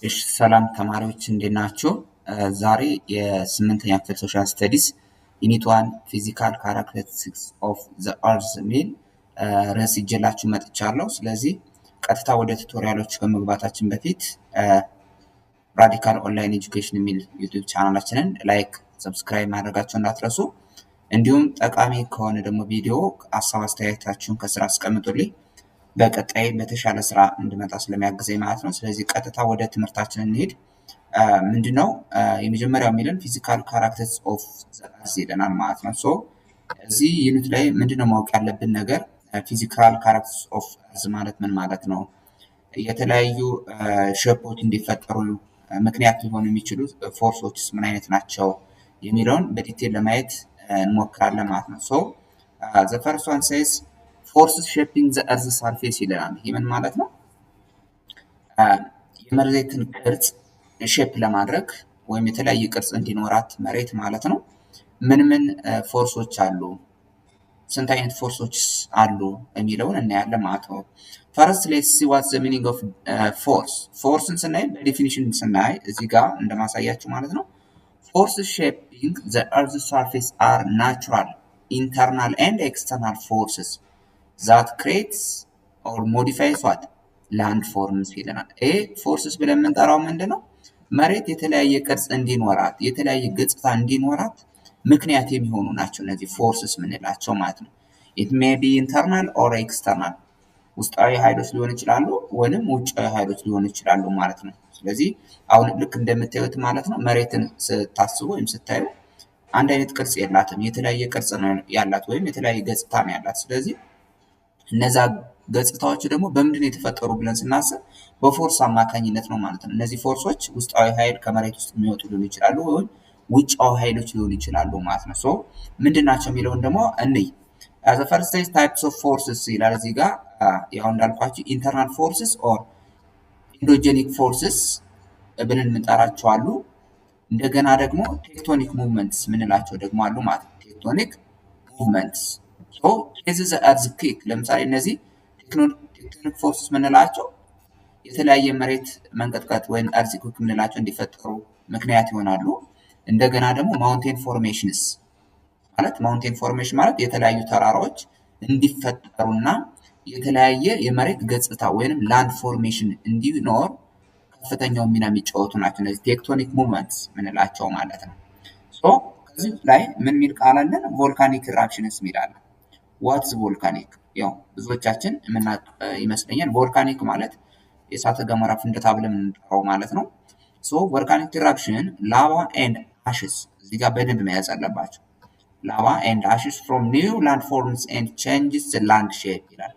እሺ ሰላም ተማሪዎች እንዴት ናችሁ? ዛሬ የስምንተኛ ክፍል ሶሻል ስተዲስ ዩኒት 1 ፊዚካል ካራክተሪስቲክስ ኦፍ ዘ አርዝ ሚል ርዕስ ይዤላችሁ መጥቻለሁ። ስለዚህ ቀጥታ ወደ ቱቶሪያሎች ከመግባታችን በፊት ራዲካል ኦንላይን ኤጁኬሽን የሚል ዩቲዩብ ቻናላችንን ላይክ፣ ሰብስክራይብ ማድረጋችሁን እንዳትረሱ። እንዲሁም ጠቃሚ ከሆነ ደግሞ ቪዲዮ ሀሳብ አስተያየታችሁን ከስራ አስቀምጡልኝ። በቀጣይ በተሻለ ስራ እንድመጣ ስለሚያግዘኝ ማለት ነው። ስለዚህ ቀጥታ ወደ ትምህርታችን እንሄድ። ምንድነው የመጀመሪያው የሚለን ፊዚካል ካራክተሪስቲክስ ኦፍ ዘ አርዝ ይለናል ማለት ነው። ሶ እዚህ ዩኒት ላይ ምንድነው ማወቅ ያለብን ነገር ፊዚካል ካራክተሪስቲክስ ኦፍ አርዝ ማለት ምን ማለት ነው፣ የተለያዩ ሼፖች እንዲፈጠሩ ምክንያት ሊሆኑ የሚችሉ ፎርሶችስ ምን አይነት ናቸው የሚለውን በዲቴል ለማየት እንሞክራለን ማለት ነው። ሶ ዘ ፈርስት ዋን ሴይዝ ፎርስስ ሼፒንግ ዘ አርዝ ሰርፌስ ይለናል። ይህ ምን ማለት ነው? የመሬትን ቅርጽ ሼፕ ለማድረግ ወይም የተለያየ ቅርጽ እንዲኖራት መሬት ማለት ነው ምን ምን ፎርሶች አሉ፣ ስንት አይነት ፎርሶች አሉ የሚለውን እናያለን ማለት ነው። ፈርስት ሌትስ ሲ ዋት ዘ ሚኒንግ ኦፍ ፎርስ። ፎርስን ስናይ በዴፊኒሽን ስናይ እዚህ ጋር እንደማሳያችሁ ማለት ነው ፎርስ ሼፒንግ ዘ አርዝ ሰርፌስ አር ናቹራል ኢንተርናል ኤንድ ኤክስተርናል ፎርስስ ዛት ክሬትስ ኦር ሞዲፋይስ ዋት ላንድ ፎርምስ ይለናል። ይሄ ፎርስስ ብለን የምንጠራው ምንድን ነው? መሬት የተለያየ ቅርጽ እንዲኖራት የተለያየ ገጽታ እንዲኖራት ምክንያት የሚሆኑ ናቸው እነዚህ ፎርስስ ምንላቸው ማለት ነው። ኢት ሜይ ቢ ኢንተርናል ኦር ኤክስተርናል፣ ውስጣዊ ኃይሎች ሊሆኑ ይችላሉ ወይንም ውጫዊ ኃይሎች ሊሆኑ ይችላሉ ማለት ነው። ስለዚህ አሁን ልክ እንደምታዩት ማለት ነው መሬትን ስታስቡ ወይም ስታዩ አንድ አይነት ቅርጽ የላትም፣ የተለያየ ቅርጽ ነው ያላት ወይም የተለያየ ገጽታ ነው ያላት። ስለዚህ እነዛ ገጽታዎች ደግሞ በምንድን ነው የተፈጠሩ ብለን ስናስብ በፎርስ አማካኝነት ነው ማለት ነው። እነዚህ ፎርሶች ውስጣዊ ኃይል ከመሬት ውስጥ የሚወጡ ሊሆኑ ይችላሉ ወይም ውጫዊ ኃይሎች ሊሆኑ ይችላሉ ማለት ነው። ሶ ምንድን ናቸው የሚለውን ደግሞ እንይ። ዘ ፈርስት ታይፕስ ኦፍ ፎርስስ ይላል እዚህ ጋር። ያው እንዳልኳችሁ ኢንተርናል ፎርስስ ኦር ኢንዶጀኒክ ፎርስስ ብለን የምንጠራቸው አሉ። እንደገና ደግሞ ቴክቶኒክ ሙቭመንትስ ምንላቸው ደግሞ አሉ ማለት ነው። ቴክቶኒክ ሙቭመንትስ ሶ ኬዝ ዘ አርዝ ኪክ፣ ለምሳሌ እነዚህ ቴክቶኒክ ፎርስስ ምንላቸው የተለያየ መሬት መንቀጥቀጥ ወይም አርዝ ኪክ ምንላቸው እንዲፈጠሩ ምክንያት ይሆናሉ። እንደገና ደግሞ ማውንቴን ፎርሜሽንስ ማለት ማውንቴን ፎርሜሽን ማለት የተለያዩ ተራራዎች እንዲፈጠሩና የተለያየ የመሬት ገጽታ ወይንም ላንድ ፎርሜሽን እንዲኖር ከፍተኛው ሚና የሚጫወቱ ናቸው እነዚህ ቴክቶኒክ ሙቭመንትስ ምንላቸው ማለት ነው። ሶ ከዚህ ላይ ምን ሚል ቃል አለን? ቮልካኒክ ኢራፕሽንስ ሚላል። ዋትስ ቮልካኒክ? ያው ብዙዎቻችን የምናውቅ ይመስለኛል። ቮልካኒክ ማለት የእሳተ ገሞራ ፍንዳታ ብለን የምንጠራው ማለት ነው። ሶ ቮልካኒክ ኢራፕሽን ላቫ ኤንድ አሽስ፣ እዚህ ጋር በደንብ መያዝ አለባቸው። ላቫ ኤንድ አሽስ ፍሮም ኒው ላንድ ፎርምስ ኤንድ ቼንጅስ ዘ ላንድ ሼፕ ይላል።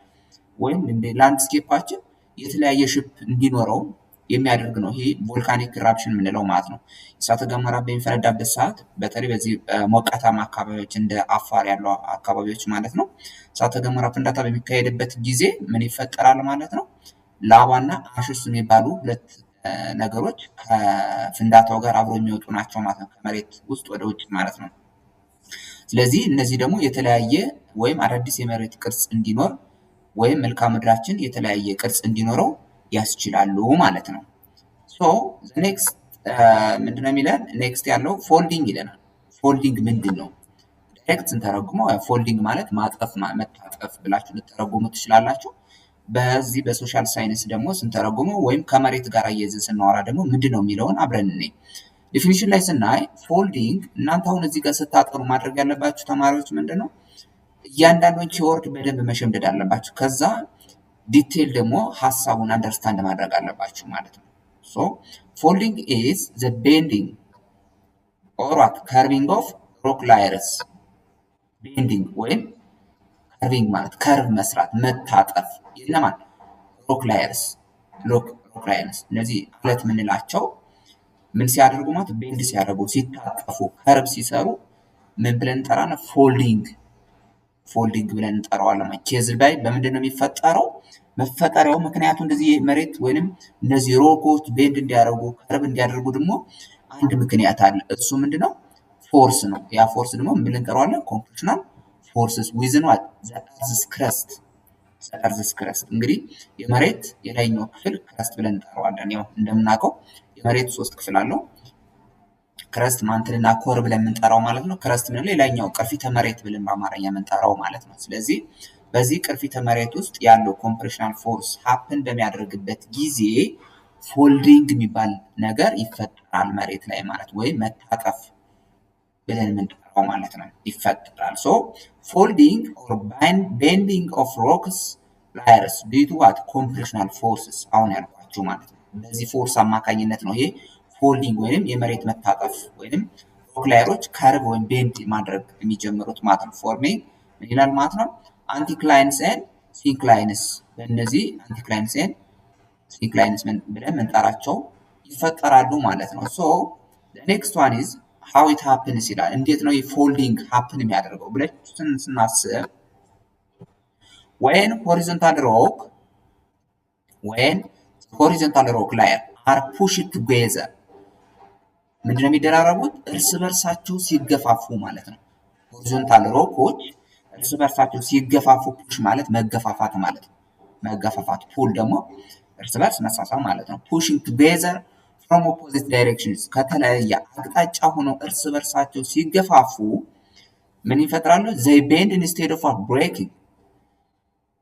ወይም እንደ ላንድስኬፓችን የተለያየ ሼፕ እንዲኖረው የሚያደርግ ነው ይሄ ቮልካኒክ ኢራፕሽን የምንለው ማለት ነው። እሳተ ገሞራ በሚፈነዳበት ሰዓት በተለይ በዚህ ሞቃታማ አካባቢዎች እንደ አፋር ያሉ አካባቢዎች ማለት ነው እሳተ ገሞራ ፍንዳታ በሚካሄድበት ጊዜ ምን ይፈጠራል ማለት ነው? ላቫና አሽስ የሚባሉ ሁለት ነገሮች ከፍንዳታው ጋር አብሮ የሚወጡ ናቸው ማለት ነው፣ ከመሬት ውስጥ ወደ ውጭ ማለት ነው። ስለዚህ እነዚህ ደግሞ የተለያየ ወይም አዳዲስ የመሬት ቅርጽ እንዲኖር ወይም መልክዓ ምድራችን የተለያየ ቅርጽ እንዲኖረው ያስችላሉ ማለት ነው። ሶ ኔክስት ምንድነው የሚለን? ኔክስት ያለው ፎልዲንግ ይለናል። ፎልዲንግ ምንድን ነው? ዳይሬክት ስንተረጉመው ፎልዲንግ ማለት ማጠፍ መታጠፍ ብላችሁ ልትተረጉሙ ትችላላችሁ። በዚህ በሶሻል ሳይንስ ደግሞ ስንተረጉመው ወይም ከመሬት ጋር አያይዘን ስናወራ ደግሞ ምንድን ነው የሚለውን አብረን እንይ። ዲፊኒሽን ላይ ስናይ ፎልዲንግ እናንተ አሁን እዚህ ጋር ስታጠሩ ማድረግ ያለባችሁ ተማሪዎች ምንድን ነው እያንዳንዱን ኪወርድ በደንብ መሸምደድ አለባችሁ። ከዛ ዲቴል ደግሞ ሀሳቡን አንደርስታንድ ማድረግ አለባችሁ ማለት ነው። ሶ ፎልዲንግ ኢዝ ዘ ቤንዲንግ ኦር ዋት ከርቪንግ ኦፍ ሮክ ላየርስ። ቤንዲንግ ወይም ከርቪንግ ማለት ከርቭ መስራት መታጠፍ የለማን ሮክ ላየርስ እነዚህ አለት ምንላቸው ምን ሲያደርጉ ማለት ቤንድ ሲያደርጉ ሲታጠፉ ከርቭ ሲሰሩ ምን ብለን እንጠራለን? ፎልዲንግ ብለን እንጠራዋለን። ኬዝ ላይ በምንድን ነው የሚፈጠረው? መፈጠሪያው ምክንያቱ እንደዚህ መሬት ወይንም እነዚህ ሮኮች ቤንድ እንዲያደርጉ ከርቭ እንዲያደርጉ ደግሞ አንድ ምክንያት አለ። እሱ ምንድነው? ፎርስ ነው። ያ ፎርስ ደግሞ ምን ብለን እንጠራዋለን? ኮምፕሬሽናል ፎርስስ ዊዝን ዋት ዘ አርዝስ ክረስት እርዝስ ክረስት እንግዲህ የመሬት የላይኛው ክፍል ክረስት ብለን እንጠራዋለን። ያው እንደምናውቀው የመሬት 3 ክፍል አለው። ክረስት ማንትልና ኮር ብለን የምንጠራው ማለት ነው። ክረስት ምንለው የላይኛው ቅርፊተ መሬት ብለን በአማርኛ የምንጠራው ማለት ነው። ስለዚህ በዚህ ቅርፊተ መሬት ውስጥ ያለው ኮምፕሬሽናል ፎርስ ሀፕን በሚያደርግበት ጊዜ ፎልዲንግ የሚባል ነገር ይፈጠራል መሬት ላይ ማለት ወይም መታጠፍ ብለን የምንጠራው ማለት ነው ይፈጠራል። ሶ ፎልዲንግ ኦር ቤንዲንግ ኦፍ ሮክስ ላየርስ ዲዩ ቱ ዋት ኮምፕሬሽናል ፎርስስ አሁን ያልኳችሁ ማለት ነው። በዚህ ፎርስ አማካኝነት ነው ይሄ ፎልዲንግ ወይም የመሬት መታጠፍ ወይም ሮክ ላየሮች ከርቭ ወይም ቤንድ ማድረግ የሚጀምሩት ማለት ነው። ፎርሚንግ ምን ይላል ማለት ነው አንቲክላይንስ ኤንድ ሲንክላይንስ። በእነዚህ አንቲክላይንስ ኤንድ ሲንክላይንስ ብለን ምንጠራቸው ይፈጠራሉ ማለት ነው። ሶ ኔክስት ዋን ኢዝ ሃው ኢት ሃፕንስ ይላል። እንዴት ነው የፎልዲንግ ሃፕን የሚያደርገው ብለን ስናስብ when horizontal rock layer are pushed together ምንድነው የሚደራረቡት? እርስ በርሳቸው ሲገፋፉ ማለት ነው። ሆሪዞንታል ሮኮች እርስ በርሳቸው ሲገፋፉ ፑሽ ማለት መገፋፋት ማለት ነው። መገፋፋት ፑል ደግሞ እርስ በርስ መሳሳብ ማለት ነው። pushing together from opposite directions ከተለያየ አቅጣጫ ሆነው እርስ በርሳቸው ሲገፋፉ ምን ይፈጥራሉ? they bend instead of breaking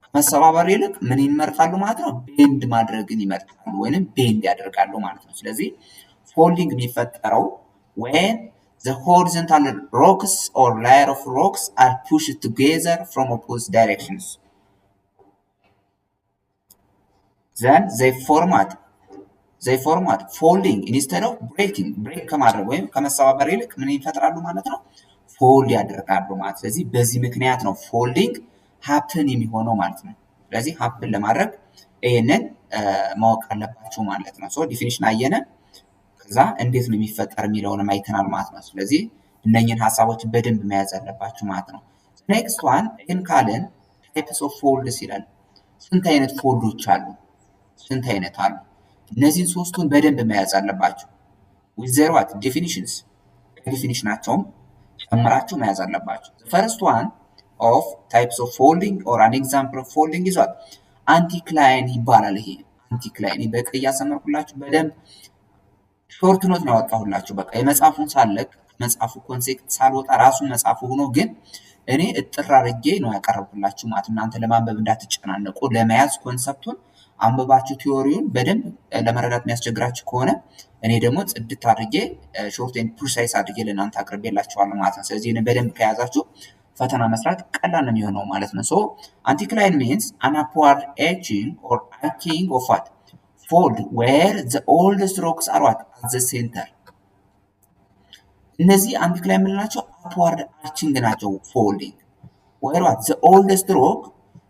ከመሰባበር ይልቅ ምን ይመርጣሉ ማለት ነው? ቤንድ ማድረግን ይመርጣሉ ወይንም ቤንድ ያደርጋሉ ማለት ነው። ስለዚህ ፎልዲንግ የሚፈጠረው when the horizontal rocks or layer of rocks are pushed together from opposite directions then they form what folding instead of breaking break ከማድረግ ወይም ከመሰባበር ይልቅ ምን ይፈጥራሉ ማለት ነው? ፎልድ ያደርጋሉ ማለት። ስለዚህ በዚህ ምክንያት ነው ፎልዲንግ ሃፕን የሚሆነው ማለት ነው። ስለዚህ ሃፕን ለማድረግ ይሄንን ማወቅ አለባችሁ ማለት ነው። ሶ ዲፊኒሽን አየነ፣ ከዛ እንዴት ነው የሚፈጠር የሚለውን አይተናል ማለት ነው። ስለዚህ እነኚህን ሀሳቦች በደንብ መያዝ አለባችሁ ማለት ነው። ኔክስት ዋን ይህን ካልን ታይፕስ ኦፍ ፎልድስ ይላል። ስንት አይነት ፎልዶች አሉ? ስንት አይነት አሉ? እነዚህን ሶስቱን በደንብ መያዝ አለባችሁ። with their what definitions ዲፊኒሽናቸውም ጨምራችሁ መያዝ አለባችሁ። the first one of types of folding or an example of folding is what anticline ይባላል። ይሄ አንቲክላይን በቀይ ያሰመርኩላችሁ በደንብ ሾርት ኖት ነው ያወጣሁላችሁ። በቃ የመጽሐፉን ሳለቅ መጽሐፉ ኮንሴፕት ሳልወጣ ራሱ መጽሐፉ ሆኖ ግን እኔ እጥር አድርጌ ነው ያቀረብኩላችሁ ማለት እናንተ ለማንበብ እንዳትጨናነቁ ለመያዝ ኮንሰፕቱን አንብባችሁ ቲዮሪውን በደንብ ለመረዳት የሚያስቸግራችሁ ከሆነ እኔ ደግሞ ጽድት አድርጌ ሾርት ኤንድ ፕሪሳይስ አድርጌ ለእናንተ አቅርቤላችኋለሁ ማለት ነው። ስለዚህ እኔ በደንብ ከያዛችሁ ፈተና መስራት ቀላል ነው የሚሆነው ማለት ነው። ሶ anticline means an upward edging or arching of what fold where the oldest rocks are what at the center። እነዚህ አንቲክላይን የምንላቸው upward arching ናቸው። folding where what the oldest rock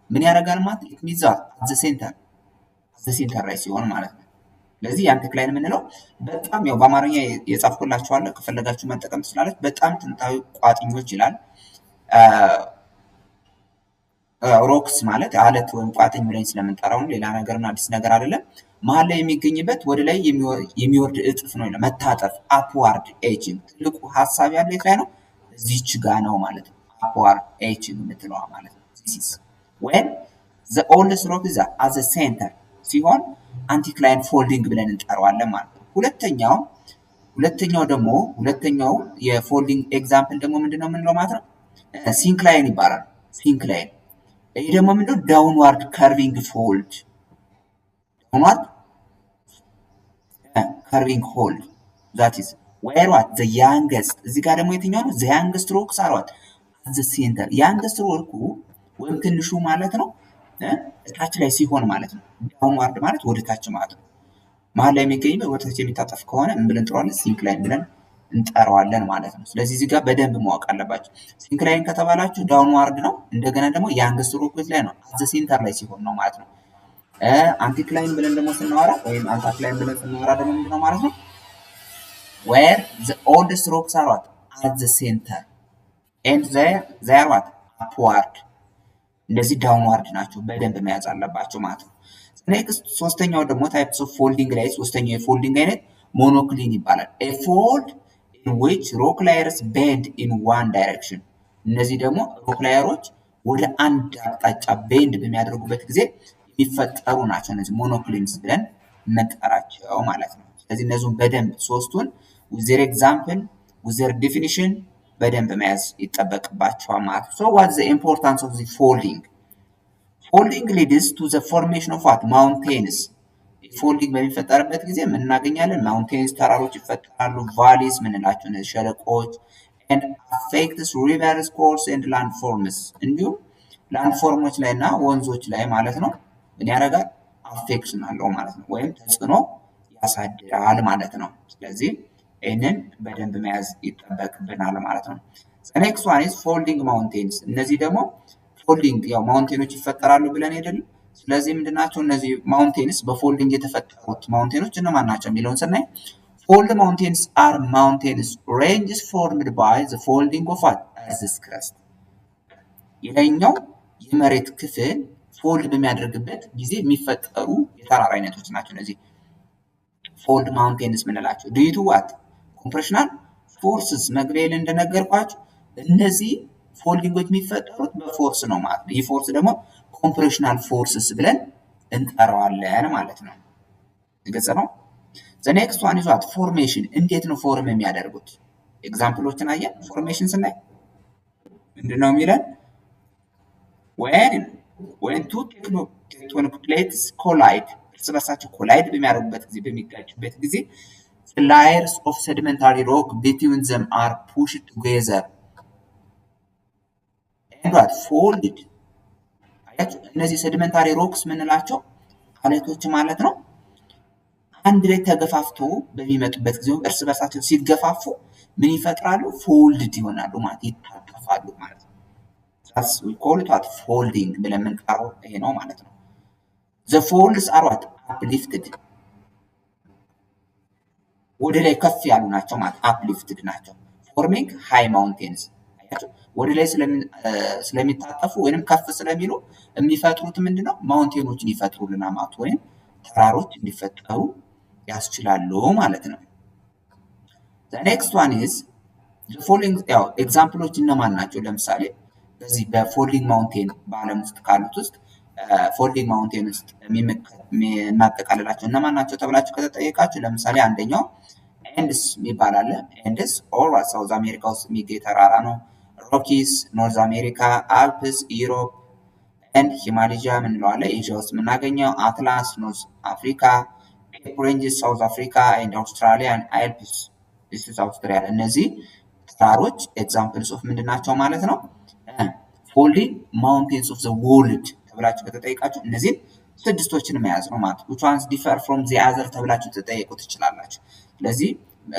ምን ያደርጋል ማለት it means at the center ላይ ሲሆን ማለት ነው። ስለዚህ አንቲክላይን የምንለው በጣም ያው በአማርኛ የጻፍኩላችኋለሁ ከፈለጋችሁ መጠቀም ትችላላችሁ። በጣም ጥንታዊ ቋጥኞች ይላል። ሮክስ ማለት አለት ወይም ቋጥኝ ብለን ስለምንጠራው ሌላ ነገርና አዲስ ነገር አይደለም። መሀል ላይ የሚገኝበት ወደ ላይ የሚወርድ እጥፍ ነው ይላል። መታጠፍ አፕዋርድ ኤጂንግ ትልቁ ሀሳብ ያለው የት ላይ ነው? እዚች ጋ ነው ማለት ነው። አፕዋርድ ኤጂንግ የምትለዋ ማለት ነው። this is when the oldest rock is at the center ሲሆን አንቲክላይን ፎልዲንግ ብለን እንጠራዋለን ማለት ነው። ሁለተኛው የፎልዲንግ ኤግዛምፕል ደግሞ ምንድነው የምንለው ማለት ነው? ሲንክላይን ይባላል። ሲንክላይን ይሄ ደግሞ ምንድነው? ዳውንዋርድ ከርቪንግ ፎልድ ዳውንዋርድ ከርቪንግ ሆልድ that is where what the youngest እዚህ ጋር ደግሞ የትኛው ነው? the youngest rocks are what at the center youngest rock ወይም ትንሹ ማለት ነው ታች ላይ ሲሆን ማለት ነው። ዳውንዋርድ ማለት ወደ ታች ማለት ነው። መሀል ላይ የሚገኝበት ወደ ታች የሚታጠፍ ከሆነ ምን ብለን እንጠራዋለን? ሲንክላይን ብለን እንጠራዋለን ማለት ነው። ስለዚህ እዚህ ጋር በደንብ ማወቅ አለባችሁ። ሲንክላይን ከተባላችሁ ዳውንዋርድ ነው። እንደገና ደግሞ ያንግስት ሮክ ላይ ነው አዘ ሴንተር ላይ ሲሆን ነው ማለት ነው። አንቲክላይን ብለን ደግሞ ስናወራ ወይም አንታክላይን ብለን ስናወራ ደግሞ ምንድነው ማለት ነው? where the oldest rocks are what at the center and they are what upward እንደዚህ ዳውንዋርድ ናቸው። በደንብ መያዝ አለባችሁ ማለት ነው። ኔክስት ሶስተኛው ደግሞ ታይፕስ ኦፍ ፎልዲንግ ላይ ሶስተኛው የፎልዲንግ አይነት ሞኖክሊን ይባላል። a fold in which rock layers bend in one direction እነዚህ ደግሞ ሮክ ላየሮች ወደ አንድ አቅጣጫ ቤንድ በሚያደርጉበት ጊዜ የሚፈጠሩ ናቸው እነዚህ ሞኖክሊንስ ብለን የምንጠራቸው ማለት ነው። ስለዚህ እነዚህም በደንብ ሶስቱን ዊዘር ኤግዛምፕል ዊዘር ዲፊኒሽን በደንብ መያዝ ይጠበቅባቸዋል ማለት ነው። ሶ ዋት ዘ ኢምፖርታንስ ኦፍ ዘ ፎልዲንግ ፎልዲንግ ሊድስ ቱ ዘ ፎርሜሽን ኦፍ ዋት ማውንቴንስ ፎልዲንግ በሚፈጠርበት ጊዜ ምን እናገኛለን? ማውንቴንስ ተራሮች ይፈጠራሉ። ቫሊስ ምንላቸው እነዚህ ሸለቆች and affects rivers course and landforms እንዲሁም ላንድፎርሞች ላይ እና ወንዞች ላይ ማለት ነው ምን ያደርጋል? አፌክሽን አለው ማለት ነው፣ ወይም ተጽዕኖ ያሳድራል ማለት ነው። ስለዚህ ይህንን በደንብ መያዝ ይጠበቅብናል ማለት ነው። ኔክስት ዋን ኢዝ ፎልዲንግ ማውንቴንስ። እነዚህ ደግሞ ፎልዲንግ ያው ማውንቴኖች ይፈጠራሉ ብለን አይደል? ስለዚህ ምንድናቸው እነዚህ ማውንቴንስ? በፎልዲንግ የተፈጠሩት ማውንቴኖች እነማን ናቸው የሚለውን ስናይ fold mountains are mountains ranges formed by the folding of earth's crust የላይኛው የመሬት ክፍል ፎልድ በሚያደርግበት ጊዜ የሚፈጠሩ የተራራ አይነቶች ናቸው እነዚህ ፎልድ ማውንቴንስ ምንላቸው። due to what compressional forces መግቢያ ላይ እንደነገርኳችሁ እነዚህ ፎልዲንጎች የሚፈጠሩት በፎርስ ነው ማለት ነው። ይህ ፎርስ ደግሞ ኮምፕሬሽናል ፎርስስ ብለን እንጠራዋለን ማለት ነው። ግልጽ ነው። the next one is what formation እንዴት ነው ፎርም የሚያደርጉት? ኤግዛምፕሎችን አየን። ፎርሜሽን ስናይ ምንድነው የሚለን? when two tectonic plates collide እርስ በርሳቸው ኮላይድ በሚያደርጉበት ጊዜ በሚጋጩበት ጊዜ layers of sedimentary rock between them are pushed together and what folded አያችሁ። እነዚህ sedimentary rocks ምንላቸው አለቶች ማለት ነው አንድ ላይ ተገፋፍቶ በሚመጡበት ጊዜ እርስ በርሳቸው ሲገፋፉ ምን ይፈጥራሉ? ፎልድድ ይሆናሉ ማለት ይታጠፋሉ ማለት ነው። that's we call it what folding ብለን የምንጠራው ይሄ ነው ማለት ነው። the folds are what uplifted ወደ ላይ ከፍ ያሉ ናቸው ማለት uplifted ናቸው forming high mountains አያችሁ። ወደ ላይ ስለሚታጠፉ ወይንም ከፍ ስለሚሉ የሚፈጥሩት ምንድነው? ማውንቴኖችን ይፈጥሩልናል ማለት ወይም ተራሮች እንዲፈጠሩ ያስችላሉ ማለት ነው። the next one is the following ያው ኤግዛምፕሎች እነማን ናቸው? ለምሳሌ በዚህ በፎልዲንግ ማውንቴን በዓለም ውስጥ ካሉት ውስጥ ፎልዲንግ ማውንቴን ውስጥ የምናጠቃልላቸው እነማን ናቸው ተብላችሁ ከተጠየቃችሁ ለምሳሌ አንደኛው ኤንድስ የሚባል አለ። ኤንድስ ኦር ሳውዝ አሜሪካ ውስጥ የሚገኝ ተራራ ነው። ሮኪስ ኖርዝ አሜሪካ፣ አልፕስ ዩሮፕ ኤንድ ሂማላያ ምንለው አለ ኤዥያ ውስጥ የምናገኘው። አትላስ ኖርዝ አፍሪካ፣ ሬንጅስ ሳውዝ አፍሪካ ኤንድ አውስትራሊያ ኤንድ አልፕስ ዲስ ኢዝ አውስትራሊያ። እነዚህ ተራሮች ኤግዛምፕልስ ኦፍ ምንድናቸው ማለት ነው? ፎልዲንግ ማውንቴንስ ኦፍ ዘ ወርልድ ተብላችሁ ከተጠየቃችሁ እነዚህን ስድስቶችን መያዝ ነው ማለት ነው። which ones differ from the other ተብላችሁ ተጠየቁ ትችላላችሁ። ስለዚህ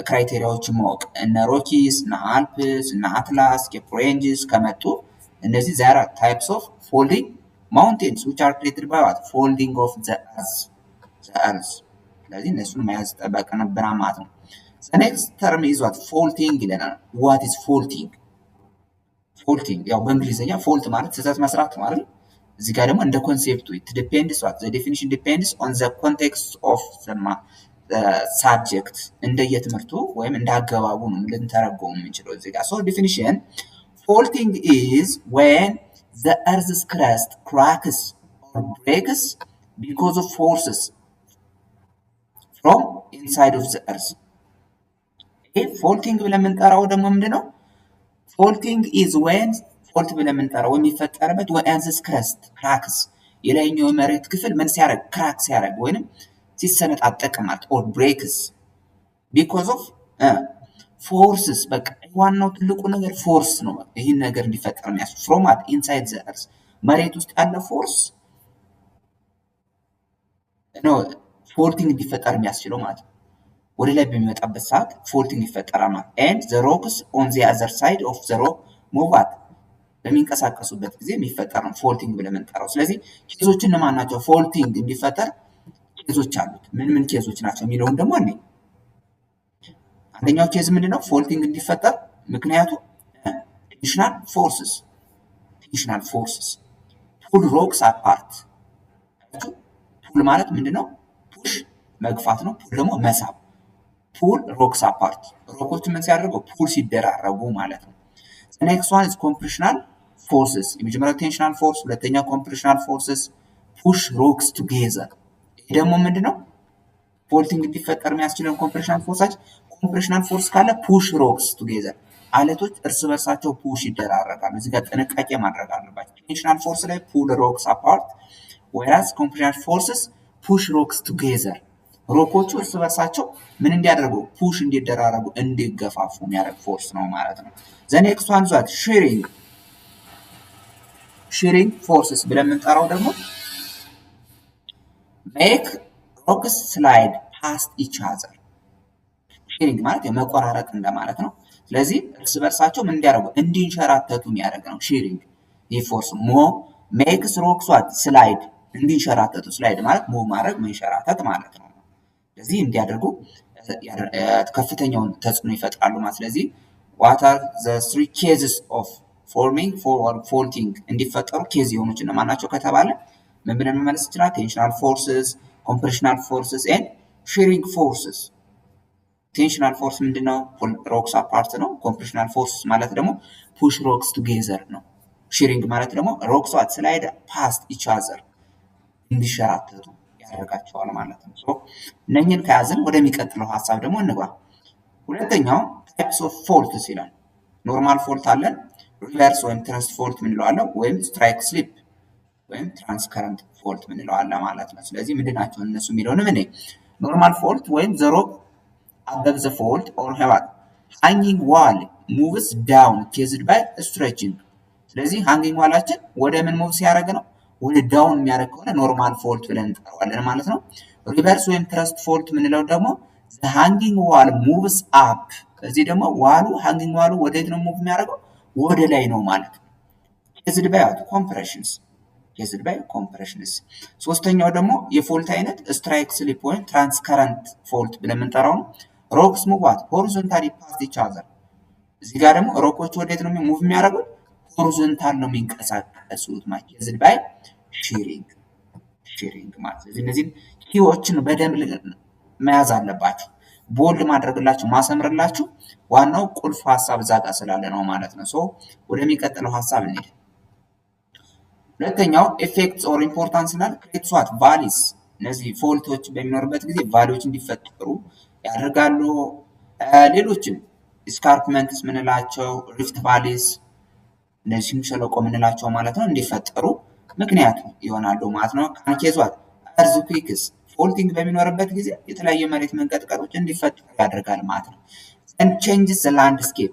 ክራይቴሪያዎችን ማወቅ እነ ሮኪስ እነ አልፕስ እነ አትላስ ኬፕ ሬንጅስ ከመጡ እነዚህ there are types of folding mountains which are created by what folding of the earth ስለዚህ እነሱን መያዝ ጠበቅንብና ማለት ነው። the next term is what faulting ይለናል። what is faulting? faulting ያው በእንግሊዝኛ ፎልት ማለት ስህተት መስራት ነው አይደል? እዚህ ጋር ደግሞ እንደ ኮንሴፕቱ it depends what the definition depends on the context of the subject እንደየትምህርቱ ወይም እንዳገባቡ ነው ልንተረጎም የምንችለው እዚህ ጋር። so definition faulting is when the earth's crust cracks or breaks because of forces from inside of the earth ይሄ ፎልቲንግ ብለን የምንጠራው ደግሞ ምንድነው? ፎልቲንግ is when ፎልት ብለን የምንጠራው የሚፈጠርበት when earth's crust cracks የላይኛው መሬት ክፍል ምን ሲያደርግ ክራክ ሲያደርግ ወይንም ሲሰነጣጠቅ ማለት or breaks because of forces በቃ ዋናው ትልቁ ነገር ፎርስ ነው። ይሄን ነገር እንዲፈጠር የሚያስችለው from at inside the earth መሬት ውስጥ ያለ ፎርስ ነው ፎልቲንግ እንዲፈጠር የሚያስችለው ማለት ነው። ወደ ላይ በሚመጣበት ሰዓት ፎልቲንግ ይፈጠራል ማለት and the rocks on the other side of the rock move at በሚንቀሳቀሱበት ጊዜ የሚፈጠር ነው ፎልቲንግ ብለን የምንጠራው። ስለዚህ ኬዞች እነማን ናቸው ፎልቲንግ እንዲፈጠር ኬዞች አሉት? ምን ምን ኬዞች ናቸው የሚለውን ደግሞ እኔ አንደኛው ኬዝ ምንድነው? ፎልቲንግ እንዲፈጠር ምክንያቱ ቴንሽናል ፎርስስ pull rocks apart pull ማለት ምንድነው? ፑሽ መግፋት ነው። ፑል ደግሞ መሳብ pull rocks apart ሮኮች ምን ሲያደርጉ ፑል ሲደራረጉ ማለት ነው። the next one is compressional ፎርስስ የመጀመሪያው ቴንሽናል ፎርስ፣ ሁለተኛው ኮምፕሬሽናል ፎርስስ ፑሽ ሮክስ ቱጌዘር። ይህ ደግሞ ምንድነው? ፎልቲንግ እንዲፈጠር የሚያስችለን ኮምፕሬሽናል ፎርሳችን ኮምፕሬሽናል ፎርስ ካለ ፑሽ ሮክስ ቱጌዘር አለቶች እርስ በርሳቸው ፑሽ ይደራረጋሉ። እዚህ ጋር ጥንቃቄ ማድረግ አለባቸው። ቴንሽናል ፎርስ ላይ ፑል ሮክስ አፓርት ወይራስ ኮምፕሬሽናል ፎርስስ ፑሽ ሮክስ ቱጌዘር ሮኮቹ እርስ በርሳቸው ምን እንዲያደርጉ ፑሽ እንዲደራረጉ እንዲገፋፉ የሚያደርግ ፎርስ ነው ማለት ነው። ዘ ኔክስት ዋን ዛት ሺሪንግ ፎርስስ ብለን የምንጠራው ደግሞ ሜክ ሮክስ ስላይድ ፓስት ኢች አዘር። ሺሪንግ ማለት የመቆራረጥ እንደማለት ነው። ስለዚህ እርስ በርሳቸው ምን እንዲያደርጉ እንዲንሸራተቱ የሚያደርግ ነው ሺሪንግ። ይህ ፎርስ ሜክስ ሮክስ ዋት ስላይድ እንዲንሸራተቱ። ስላይድ ማለት ሙቭ ማድረግ መንሸራተት ማለት ነው። ስለዚህ እንዲያደርጉ ከፍተኛውን ተጽዕኖ ይፈጥራሉ ማለት። ስለዚህ what are the three cases of forming or faulting እንዲፈጠሩ ኬዝ የሆኑት እነማን ናቸው ከተባለ ምን ብለን መመለስ ይችላል? ቴንሽናል ፎርስስ፣ ኮምፕሬሽናል ፎርስስ ኤንድ ሺሪንግ ፎርስስ። ቴንሽናል ፎርስ ምንድነው? ሮክስ አፓርት ነው። ኮምፕሬሽናል ፎርስ ማለት ደግሞ ፑሽ ሮክስ ቱጌዘር ነው። ሺሪንግ ማለት ደግሞ ሮክስ ዋት ስላይድ ፓስት ኢች አዘር እንዲሸራተቱ ያደርጋቸዋል ማለት ነው። እነኝን ከያዝን ወደሚቀጥለው ሀሳብ ደግሞ እንግባ። ሁለተኛው ታይፕስ ኦፍ ፎልትስ ይላል። ኖርማል ፎልት አለን፣ ሪቨርስ ወይም ትረስት ፎልት ምንለዋለን፣ ወይም ስትራይክ ስሊፕ ወይም ትራንስከረንት ፎልት ምንለዋለን ማለት ነው። ስለዚህ ምንድናቸው እነሱ የሚለውን ምን ኖርማል ፎልት ወይም ዘ ሮክ አበብ ዘ ፎልት ኦር ሃንጊንግ ዋል ሙቭስ ዳውን ኬዝድ ባይ ስትሬችንግ። ስለዚህ ሃንጊንግ ዋላችን ወደ ምን ሙቭ ሲያደርግ ነው? ወደ ዳውን የሚያደርግ ከሆነ ኖርማል ፎልት ብለን እንጠራዋለን ማለት ነው። ሪቨርስ ወይም ትረስት ፎልት ምንለው ደግሞ ሃንጊንግ ዋል ሙቭስ አፕ። እዚህ ደግሞ ዋሉ ሃንጊንግ ዋሉ ወዴት ነው ሙቭ የሚያደርገው? ወደ ላይ ነው ማለት ነው። ኬዝድ ባይ ኮምፕሬሽንስ። ሶስተኛው ደግሞ የፎልት አይነት ስትራይክ ስሊፕ ወይም ትራንስከረንት ፎልት ብለን የምንጠራው ነው። ሮክስ ሙቭ ሆሪዞንታሊ ፓስት ኢች አዘር። እዚህ ጋር ደግሞ ሮኮች ወዴት ነው ሙቭ የሚያደርጉት? ሆሪዞንታል ነው የሚንቀሳቀሱት ማለት ኬዝድ ባይ ሺሪንግ ማለት። ስለዚህ እነዚህን ኪዎችን በደንብ መያዝ አለባችሁ። ቦልድ ማድረግላችሁ ማሰምርላችሁ ዋናው ቁልፍ ሀሳብ እዛ ጋር ስላለ ነው ማለት ነው። ወደሚቀጥለው ሀሳብ እንሄድ። ሁለተኛው ኤፌክትስ ኦር ኢምፖርታንስ እና ክሬትስ ዋት ቫሊስ። እነዚህ ፎልቶች በሚኖርበት ጊዜ ቫሊዎች እንዲፈጠሩ ያደርጋሉ። ሌሎችም ስካርፕመንትስ ምንላቸው፣ ሪፍት ቫሊስ፣ እነዚህም ሸለቆ ምንላቸው ማለት ነው እንዲፈጠሩ ምክንያቱ ይሆናሉ ማለት ነው። ካንኬዝ ዋት እርዝኩዊክስ ፎልቲንግ በሚኖርበት ጊዜ የተለያየ መሬት መንቀጥቀጦች እንዲፈጠሩ ያደርጋል ማለት ነው። ቼንጅስ ዘ ላንድስኬፕ።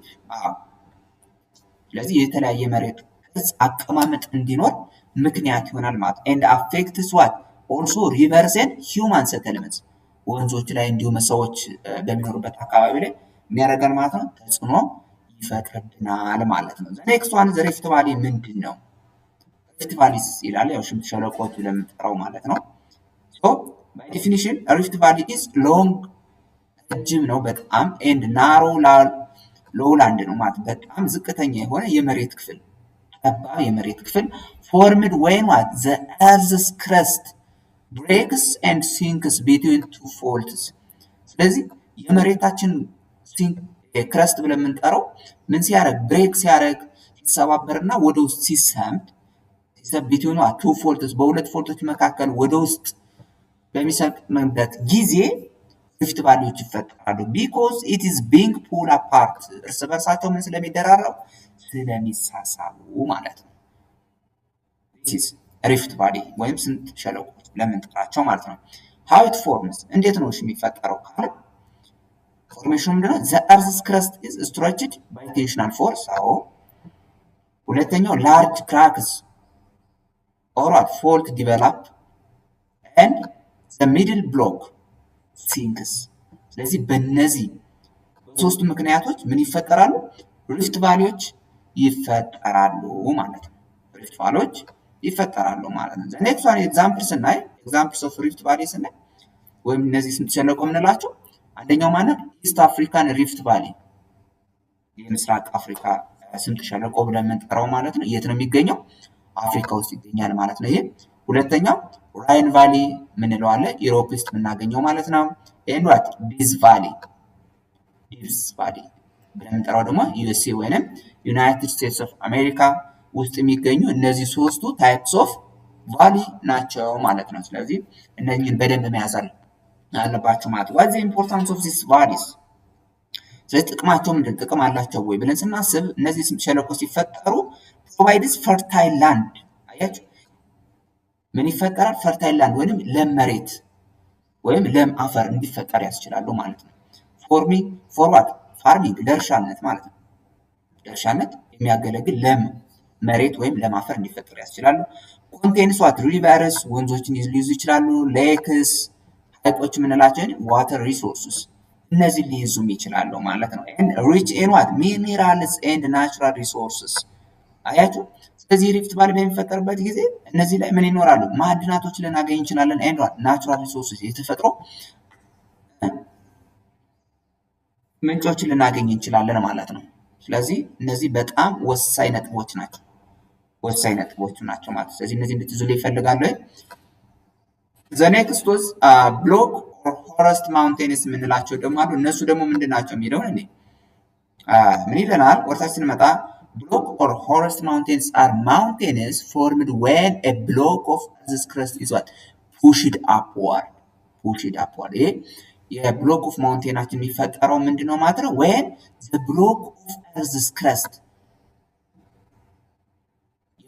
ስለዚህ የተለያየ መሬት ቅርጽ አቀማመጥ እንዲኖር ምክንያት ይሆናል ማለት ነው። ኤንድ አፌክትስ ዋት ኦልሶ ሪቨርስ ኤንድ ሂውማን ሴትልመንትስ። ወንዞች ላይ እንዲሁም ሰዎች በሚኖሩበት አካባቢ ላይ የሚያደርጋል ማለት ነው፣ ተጽዕኖ ይፈጥርብናል ማለት ነው። ኔክስት ዋን ዘ ሪፍት ቫሊ ምንድን ነው? ሪፍት ቫሊስ ይላል፣ ያው ሽምጥ ሸለቆዎች ለምንጠራው ማለት ነው። ባይ ዲፊኒሽን ሪፍት ቫሊ ኢዝ ሎንግ ረጅም ነው በጣም ኤንድ ናሮ ሎውላንድ ነው ማለት በጣም ዝቅተኛ የሆነ የመሬት ክፍል ጠባብ የመሬት ክፍል ፎርምድ ወይን ዋት ዘ ኤርዝስ ክረስት ብሬክስ ኤንድ ሲንክስ ቢትዊን ቱ ፎልትስ። ስለዚህ የመሬታችን ክረስት ብለን የምንጠራው ምን ሲያደርግ ብሬክ ሲያደርግ ሲሰባበርና ወደ ውስጥ ሲሰምጥ ቢትዊን ቱ ፎልትስ በሁለት ፎልቶች መካከል ወደ ውስጥ በሚሰምጥበት ጊዜ ሪፍት ቫሊዎች ይፈጠራሉ። ቢኮዝ ኢት ኢዝ ቢንግ ፑል አፓርት እርስ በርሳቸው ምን ስለሚደራረቡ ስለሚሳሳቡ ማለት ነው። ሪፍት ቫሊ ወይም ስምጥ ሸለቆ ለምንጠራቸው ማለት ነው። ሃው ኢት ፎርምስ እንዴት ነው የሚፈጠረው ካለ ፎርሜሽኑ ምንድነው? ዘ እርዝስ ክረስት ኢዝ ስትሬችድ ባይ ቴንሽናል ፎርስ። አዎ። ሁለተኛው ላርጅ ክራክስ ኦር ፎልት ዲቨሎፕ ኤንድ ዘ ሚድል ብሎክ ሲንክስ። ስለዚህ በእነዚህ በሶስቱ ምክንያቶች ምን ይፈጠራሉ? ሪፍት ቫሊዎች ይፈጠራሉ ማለት ነው። ሪፍት ቫሊዎች ይፈጠራሉ ማለት ነው። ኔክስት ዋን ኤግዛምፕል ስናይ ኤግዛምፕልስ ኦፍ ሪፍት ቫሊ ስናይ ወይም እነዚህ ስምጥ ሸለቆ የምንላቸው አንደኛው ማለት ኢስት አፍሪካን ሪፍት ቫሊ የምስራቅ አፍሪካ ስምጥ ሸለቆ ብለን የምንጠራው ማለት ነው። የት ነው የሚገኘው? አፍሪካ ውስጥ ይገኛል ማለት ነው። ይሄ ሁለተኛው ራይን ቫሊ ምንለው አለ ዩሮፕ ውስጥ የምናገኘው ማለት ነው። ኤንድ ዋት ዲዝ ቫሊ ብለን የምንጠራው ደግሞ ዩኤስኤ ወይንም ዩናይትድ ስቴትስ ኦፍ አሜሪካ ውስጥ የሚገኙ እነዚህ ሶስቱ ታይፕስ ኦፍ ቫሊ ናቸው ማለት ነው። ስለዚህ እነዚህን በደንብ መያዝ አለባቸው ማለት ነው። ዋት ዘ ኢምፖርታንስ ኦፍ ዚስ ቫሊስ? ስለዚህ ጥቅማቸው ምንድን ጥቅም አላቸው ወይ ብለን ስናስብ እነዚህ ሸለቆ ሲፈጠሩ ፕሮቫይድስ ፈርታይል ላንድ። አያችሁ ምን ይፈጠራል? ፈርታይል ላንድ ወይም ለም መሬት ወይም ለም አፈር እንዲፈጠር ያስችላሉ ማለት ነው። ፎርዋርድ ፋርሚንግ ለእርሻነት ማለት ነው። ለእርሻነት የሚያገለግል ለም መሬት ወይም ለም አፈር እንዲፈጠር ያስችላሉ። ኮንቴንስ ዋት ሪቨርስ ወንዞችን ሊይዙ ይችላሉ። ሌክስ ሐይቆች የምንላቸው ዋተር ሪሶርስስ እነዚህ ሊይዙም ይችላሉ ማለት ነው። ሪች ኢን ዋት ሚኒራልስ ኤንድ ናቹራል ሪሶርስስ። አያችሁ ስለዚህ ሪፍት ቫሊ በሚፈጠርበት ጊዜ እነዚህ ላይ ምን ይኖራሉ? ማዕድናቶች ልናገኝ እንችላለን። ኤንድ ዋት ናቹራል ሪሶርስስ የተፈጥሮ ምንጮችን ልናገኝ እንችላለን ማለት ነው። ስለዚህ እነዚህ በጣም ወሳኝ ነጥቦች ናቸው ማለት ነው። ስለዚህ እነዚህ እንድትይዙልኝ ይፈልጋሉ። ዘ ኔክስት ዋዝ ብሎክ ኦር ፎረስት ማውንቴንስ የምንላቸው ደግሞ አሉ። እነሱ ደግሞ ምንድን ናቸው የሚለውን እኔ ምን ይለናል? ወርታች ስንመጣ ብሎክ ኦር ፎረስት ማውንቴንስ አር ማውንቴንስ ፎርምድ ዌን ኤ ብሎክ ኦፍ እርዝ ክረስት ኢዝ ዋት ፑሽድ አፕዋርድ። ይሄ የብሎክ ኦፍ ማውንቴናችን የሚፈጠረው ምንድነው ማለት ነው? ዌን ዘ ብሎክ ኦፍ እርዝ ክረስት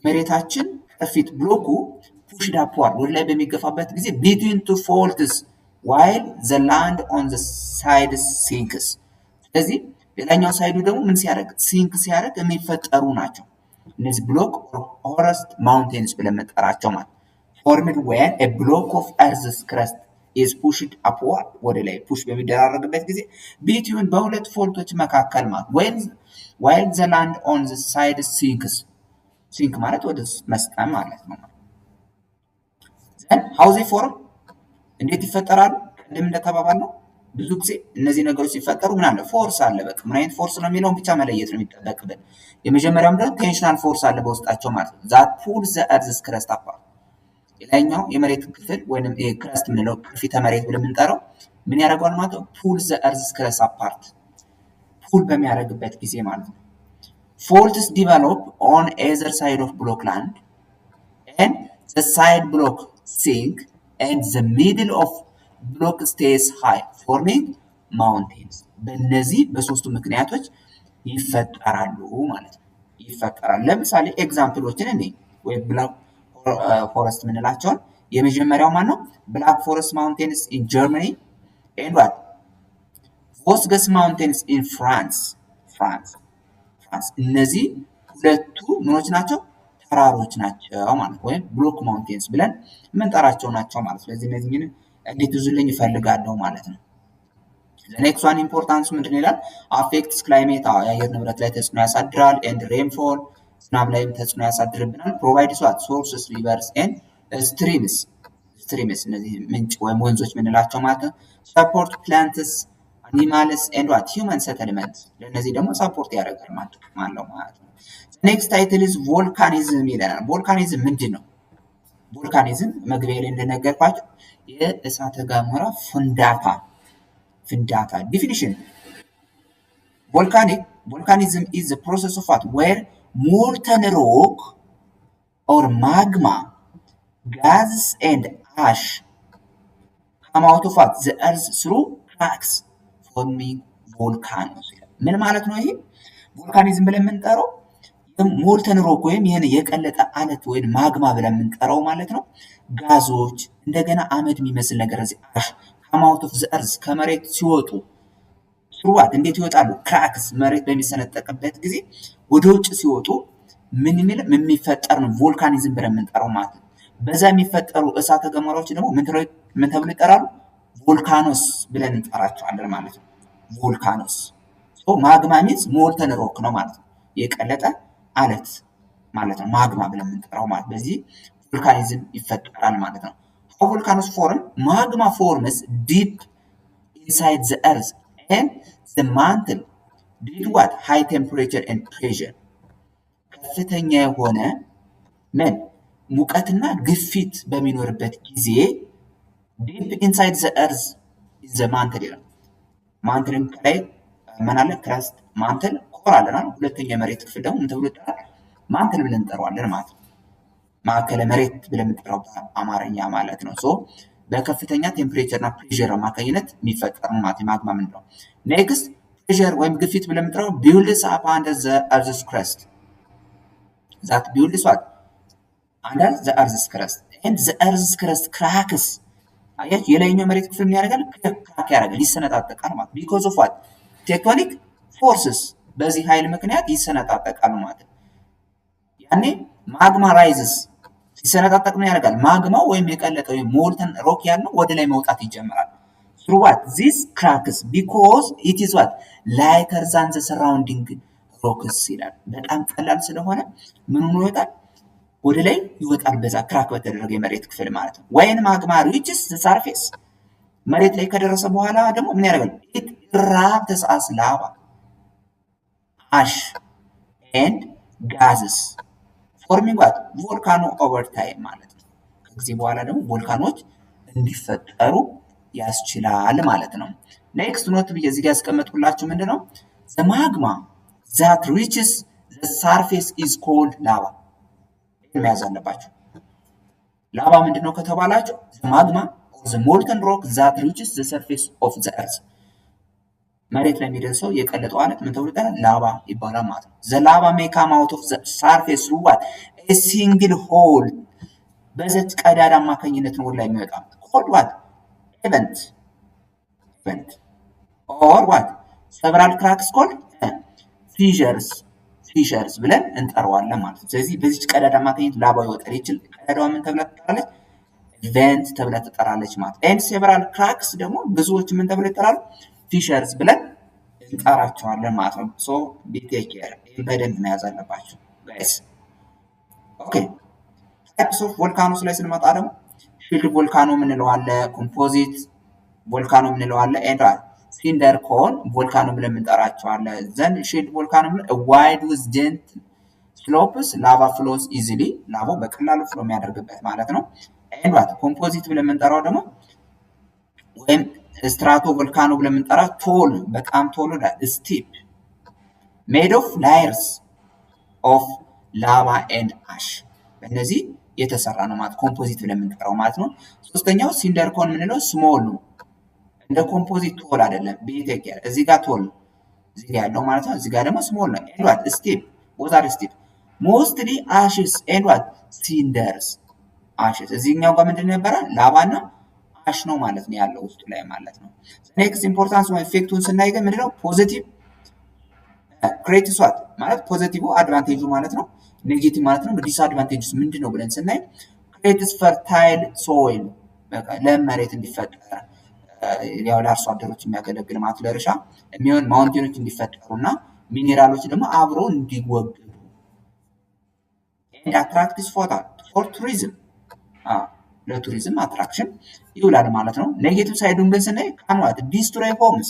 የመሬታችን ከፊት ብሎኩ ፑሽድ አፕዋርድ ወደ ላይ በሚገፋበት ጊዜ ቢትዊን ቱ ፎልትስ ዋይል ዘ ላንድ ኦን ዘ ሳይድስ ሲንክስ። ስለዚህ ሌላኛው ሳይዱ ደግሞ ምን ሲያደርግ ሲንክ ሲያደርግ የሚፈጠሩ ናቸው። እነዚህ ብሎክ ኦር ፎረስት ማውንቴንስ ብለን መጠራቸው ማለት ፎርምድ ዌን ኤ ብሎክ ኦፍ እርዝ ክረስት ኢዝ ፑሽድ አፕዋርድ ወደ ላይ ፑሽ በሚደራረግበት ጊዜ ቢትዊን በሁለት ፎልቶች መካከል ማለት ዋይል ዘ ላንድ ኦን ዘ ሳይድስ ሲንክስ። ሲንክ ማለት ወደ መስጠም ማለት ነው። ዘን ሃው ዜ ፎርም እንዴት ይፈጠራሉ? ቅድም እንደተባባልነው ብዙ ጊዜ እነዚህ ነገሮች ሲፈጠሩ ምን አለ? ፎርስ አለ። በቃ ምን አይነት ፎርስ ነው የሚለውን ብቻ መለየት ነው የሚጠበቅብን። የመጀመሪያው ምንድነው? ቴንሽናል ፎርስ አለ በውስጣቸው ማለት ነው። ዛት ፑል ዘ እርዝ ክረስት አፓርት። ሌላኛው የመሬት ክፍል ወይንም ክረስት የምንለው ቅርፊተ መሬት ብለን የምንጠራው ምን ያደርገዋል ማለት ነው? ፑል ዘ እርዝ ክረስት አፓርት ፑል በሚያደርግበት ጊዜ ማለት ነው። Faults develop on either side of block land, and the side block sink, and the middle of block stays high, forming mountains. በእነዚህ በሶስቱ ምክንያቶች ይፈጠራሉ ማለት ነው። ይፈጠራል። ለምሳሌ ኤግዛምፕሎችን እኔ ወይ ብላክ ፎረስት የምንላቸውን የመጀመሪያው ማን ነው? ብላክ ፎረስት ማውንቴንስ ኢን ጀርመኒ ኤንድ ዋት ቮስገስ ማውንቴንስ ኢን ፍራንስ። እነዚህ ሁለቱ ምኖች ናቸው? ተራሮች ናቸው ማለት ወይም ብሎክ ማውንቴንስ ብለን የምንጠራቸው ናቸው ማለት። ስለዚህ እነዚህን እንድትይዙልኝ ይፈልጋለሁ ማለት ነው። ኔክስት ዋን ኢምፖርታንስ ምንድን ይላል? አፌክትስ ክላይሜት፣ የአየር ንብረት ላይ ተጽዕኖ ያሳድራል። ኤንድ ሬንፎል፣ ዝናብ ላይም ተጽዕኖ ያሳድርብናል። ፕሮቫይድስ ዋት ሶርስስ ሪቨርስ ኤንድ ስትሪምስ እነዚህ ምንጭ ወይም ወንዞች የምንላቸው ማለት ነው። ሰፖርት ፕላንትስ አኒማልስ ኤንድ ዋት ሂውመን ሴትልመንት፣ ለእነዚህ ደግሞ ሰፖርት ያደርጋል ማለት ነው። ኔክስት ታይትል ኢዝ ቮልካኒዝም ይለናል። ቮልካኒዝም ምንድን ነው? ቮልካኒዝም መግቢያ ላይ እንደነገርኳቸው የእሳተ ገሞራ ፍንዳታ። ዲፊኒሽን volcanism is the process of what where molten rock or magma, gases and ash come out of what the earth through cracks forming volcanoes። ምን ማለት ነው ይሄ? ቮልካኒዝም ብለን የምንጠራው ሞልተን ሮክ ወይም ይሄን የቀለጠ አለት ወይም ማግማ ብለን የምንጠራው ማለት ነው። ጋዞች እንደገና አመድ የሚመስል ነገር እዚህ አሽ come out of the earth ከመሬት ሲወጡ ስሩዋት እንዴት ይወጣሉ? ክራክስ መሬት በሚሰነጠቅበት ጊዜ ወደ ውጭ ሲወጡ ምን የሚፈጠር ነው? ቮልካኒዝም ብለን የምንጠራው ማለት ነው። በዛ የሚፈጠሩ እሳተ ገሞራዎች ደግሞ ምን ተብሎ ይጠራሉ? ቮልካኖስ ብለን እንጠራቸዋለን ማለት ነው። ቮልካኖስ ማግማ ሚንስ ሞልተን ሮክ ነው ማለት ነው። የቀለጠ አለት ማለት ነው ማግማ ብለን የምንጠራው ማለት። በዚህ ቮልካኒዝም ይፈጠራል ማለት ነው። how volcanoes form? magma forms deep inside the earth and the mantle due to what high temperature and pressure ከፍተኛ የሆነ ሙቀትና ግፊት በሚኖርበት ጊዜ deep inside the earth is the mantle ይላል። ማንትልን ከላይ ምን አለ? ክረስት ማንትል ኮር አለና ሁለተኛ የመሬት ክፍል ደግሞ ምን ተብሎ ይጠራል? ማንትል ብለን እንጠራዋለን ማለት ነው። ማዕከለ መሬት ብለን የምንጠራው በአማርኛ ማለት ነው። ሶ በከፍተኛ ቴምፕሬቸር እና ፕሬሸር አማካኝነት የሚፈጠር ማለት ማግማ ምንድነው? ኔክስት ፕሬሸር ወይም ግፊት ብለን የምንጠራው ቢውልድስ አፕ አንደር ዘ እርዝስ ክረስት ዛት ቢውልድስ ዋት አንደር ዘ እርዝስ ክረስት ኤንድ ዘ እርዝስ ክረስት ክራክስ። አያችሁ የላይኛው መሬት ክፍል ምን ያደርጋል? ክራክ ያደርጋል፣ ይሰነጣጠቃል ማለት ቢኮዝ ኦፍ ዋት ቴክቶኒክ ፎርስስ፣ በዚህ ኃይል ምክንያት ይሰነጣጠቃል ማለት ነው። ያኔ ማግማ ራይዝስ፣ ሲሰነጣጠቅ ምን ያደርጋል? ማግማው ወይም የቀለጠ ወይም ሞልተን ሮክ ያለው ወደ ላይ መውጣት ይጀምራል። through what this cracks because it is what lighter than the surrounding rocks ይላል። በጣም ቀላል ስለሆነ ምን ሆኖ ይወጣል? ወደ ላይ ይወጣል፣ በዛ ክራክ በተደረገ የመሬት ክፍል ማለት ነው። when magma reaches the surface መሬት ላይ ከደረሰ በኋላ ደግሞ ምን ያደርጋል? it erupts as lava, ash and gases forming what volcano over time ማለት ነው። ከጊዜ በኋላ ደግሞ ቮልካኖች እንዲፈጠሩ ያስችላል ማለት ነው። ኔክስት ኖት ብዬ እዚህ ጋር ያስቀመጥኩላችሁ ምንድነው? the magma that reaches the surface is called lava። መያዝ አለባችሁ። ላቫ ምንድነው ከተባላችሁ the magma or the molten rock that reaches the surface of the earth መሬት ላይ የሚደርሰው የቀለጠው አለት ምን ተብሎ ይጠራል? ላቫ ይባላል ማለት ነው። the lava may come out of the surface through what a single hole በዘት ቀዳዳ አማካኝነት ነው ላይ የሚወጣ called what event or what several cracks called fissures ብለን እንጠራዋለን ማለት ነው። ስለዚህ በዚህ ቀዳዳ አማካኝነት ላቫ ይወጣል። ይችላል ቀዳዳዋ ምን ተብላ ትጠራለች? ቬንት ተብላ ትጠራለች ማለት and several cracks ደግሞ ብዙዎች ምን ተብላ ይጠራሉ? ፊሸርስ ብለን እንጠራቸዋለን ማለት ነው። ሶ ቢ ቴክ ኬር፣ በደንብ መያዝ አለባችሁ ጋይስ። ኦኬ ታይፕስ ኦፍ ቮልካኖስ ላይ ስንመጣ ደግሞ ሺልድ ቮልካኖ ምንለው አለ፣ ኮምፖዚት ቮልካኖ ምንለው አለ፣ ኤንድ ሲንደር ኮን ቮልካኖ ብለን እንጠራቸዋለን። ዘን ሺልድ ቮልካኖ ዋይድ ዊዝ ጀንት ስሎፕስ ላቫ ፍሎስ ኢዚሊ፣ ላቫው በቀላሉ ፍሎ የሚያደርግበት ማለት ነው። ኤንድ ዋት ኮምፖዚት ብለን የምንጠራው ደግሞ ወይም ስትራቶ ቮልካኖ ብለን የምንጠራ ቶል፣ በጣም ቶል ስቲፕ ሜድ ኦፍ ላየርስ ኦፍ ላቫ ኤንድ አሽ፣ በእነዚህ የተሰራ ነው ማለት ኮምፖዚት ብለን የምንጠራው ማለት ነው። ሶስተኛው ሲንደር ኮን የምንለው ስሞል ነው፣ እንደ ኮምፖዚት ቶል አይደለም። ቢቴክ እዚህ ጋር ቶል እዚህ ጋር ያለው ማለት ነው። እዚህ ጋር ደግሞ ስሞል ነው። ኤንድ ዋት ስቲፕ ወዛር ስቲፕ ሞስትሊ አሽስ ኤንድ ዋት ሲንደርስ አሽስ። እዚህኛው ጋር ምንድን ነበረ? ላቫና አሽ ነው ማለት ነው ያለው ውስጡ ላይ ማለት ነው። ኔክስት ኢምፖርታንስ ወይ ኢፌክቱን ስናይ ግን ምንድነው? ፖዚቲቭ ክሬቲቭ ዋት ማለት ፖዚቲቭ አድቫንቴጁ ማለት ነው፣ ኔጌቲቭ ማለት ነው። ዲስአድቫንቴጅስ ምንድነው ብለን ስናይ ክሬቲቭ ፈርታይል ሶይል፣ በቃ ለም መሬት እንዲፈጠር ያው ለአርሶ አደሮች የሚያገለግል ማለት ለእርሻ የሚሆን ማውንቴኖች እንዲፈጠሩና ሚኔራሎች ደግሞ አብሮ እንዲወገዱ ኤንድ አትራክቲቭ ፎር ቱሪዝም፣ ለቱሪዝም አትራክሽን ይውላል ማለት ነው። ኔጌቲቭ ሳይዱን ግን ስናይ ካንዋት ዲስትሮይ ሆምስ፣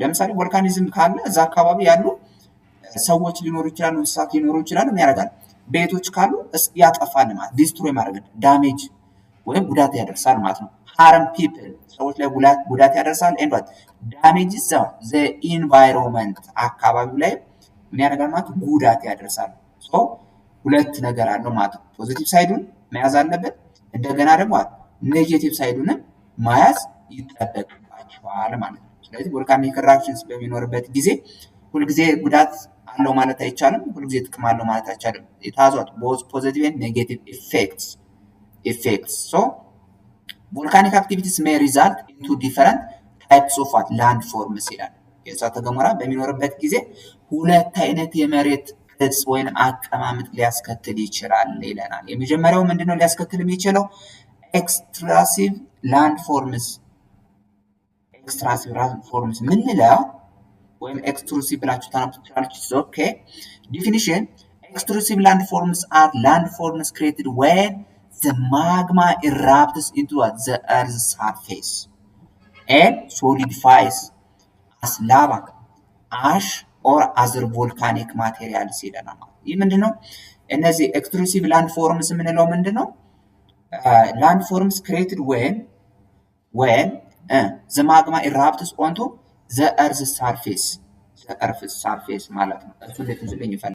ለምሳሌ ቮልካኒዝም ካለ እዛ አካባቢ ያሉ ሰዎች ሊኖሩ ይችላሉ፣ እንስሳት ሊኖሩ ይችላሉ። ምን ያደርጋል? ቤቶች ካሉ ያጠፋል ማለት ዲስትሮይ ማድረግ ዳሜጅ ወይም ጉዳት ያደርሳል ማለት ነው። ሃርም ፒፕል ሰዎች ላይ ጉዳት ያደርሳል። ኤንድ ዋት ዳሜጅ ዘ ኢንቫይሮንመንት አካባቢው ላይ ምን ያደርጋል ማለት ጉዳት ያደርሳል። ሶ ሁለት ነገር አለው ማለት ነው። ፖዚቲቭ ሳይዱን መያዝ አለበት፣ እንደገና ደግሞ ኔጌቲቭ ሳይዱንም መያዝ ይጠበቅባቸዋል ማለት ነው። ስለዚህ ቮልካኒክ ኢራፕሽንስ በሚኖርበት ጊዜ ሁልጊዜ ጉዳት አለው ማለት አይቻልም፣ ሁልጊዜ ጥቅም አለው ማለት አይቻልም። የታዟት ቦዝ ፖዚቲቭ ኤንድ ኔጌቲቭ ኢፌክትስ ሶ volcanic activities may result into different types of land forms ይላል። የእሳተ ገሞራ በሚኖርበት ጊዜ ሁለት አይነት የመሬት ቅርጽ ወይም አቀማመጥ ሊያስከትል ይችላል ይለናል። የመጀመሪያው ምንድነው ሊያስከትል የሚችለው? ኤክስትራሲቭ ላንድ ፎርምስ። ኤክስትራሲቭ ላንድ ፎርምስ ምንለው ወይም ኤክስትሩሲቭ ብላችሁ ታነቡታላችሁ። ኦኬ ዲፊኒሽን ኤክስትሩሲቭ ላንድ ፎርምስ አር ላንድ ፎርምስ created when the magma erupts into the earth's surface and solidifies as lava, ash or other volcanic materials ይለናል። ይህ ምንድነው? እነዚህ ኤክስትሩሲቭ ላንድ ፎርምስ የምንለው ምንድነው? ላንድ ፎርምስ created when the magma erupts onto the earth's surface ማለት ነው። እሱ ልትዝልኝ ይፈልጋል።